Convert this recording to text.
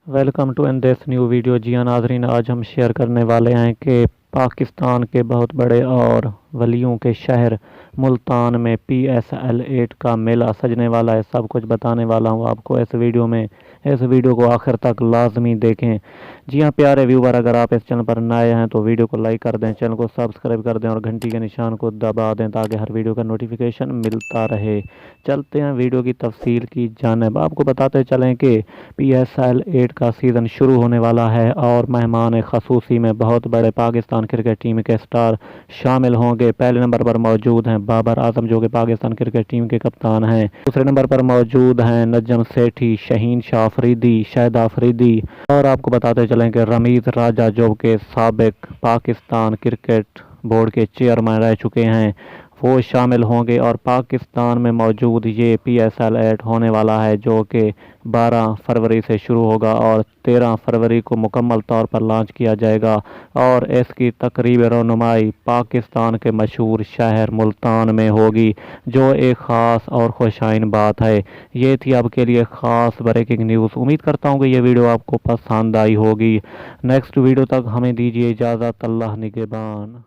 Welcome to in this new video. जी हाँ नाजरीन, आज हम शेयर करने वाले हैं कि पाकिस्तान के बहुत बड़े और वलियों के शहर मुल्तान में PSL 8 का मेला सजने वाला है। सब कुछ बताने वाला हूँ आपको इस वीडियो में। इस वीडियो को आखिर तक लाजमी देखें। जी हाँ प्यारे व्यूवर, अगर आप इस चैनल पर नए हैं तो वीडियो को लाइक कर दें, चैनल को सब्सक्राइब कर दें और घंटी के निशान को दबा दें ताकि हर वीडियो का नोटिफिकेशन मिलता रहे। चलते हैं वीडियो की तफसील की जानिब। आपको बताते चलें कि PSL 8 का सीज़न शुरू होने वाला है और मेहमान खसूसी में बहुत बड़े पाकिस्तान क्रिकेट टीम के स्टार शामिल होंगे। पहले नंबर पर मौजूद हैं बाबर आजम, जो कि पाकिस्तान क्रिकेट टीम के कप्तान हैं। दूसरे नंबर पर मौजूद हैं नजम सेठी, शहीन शाह अफरीदी, शाहिद अफरीदी और आपको बताते चलें कि रमीज राजा, जो कि साबिक पाकिस्तान क्रिकेट बोर्ड के चेयरमैन रह चुके हैं, वो शामिल होंगे। और पाकिस्तान में मौजूद ये PSL 8 होने वाला है, जो कि 12 फरवरी से शुरू होगा और 13 फरवरी को मुकम्मल तौर पर लॉन्च किया जाएगा। और इसकी तकरीब रनुमाई पाकिस्तान के मशहूर शहर मुल्तान में होगी, जो एक ख़ास और खुशाइन बात है। ये थी आपके लिए ख़ास ब्रेकिंग न्यूज़। उम्मीद करता हूँ कि ये वीडियो आपको पसंद आई होगी। नेक्स्ट वीडियो तक हमें दीजिए इजाज़त। अल्लाह निगहबान।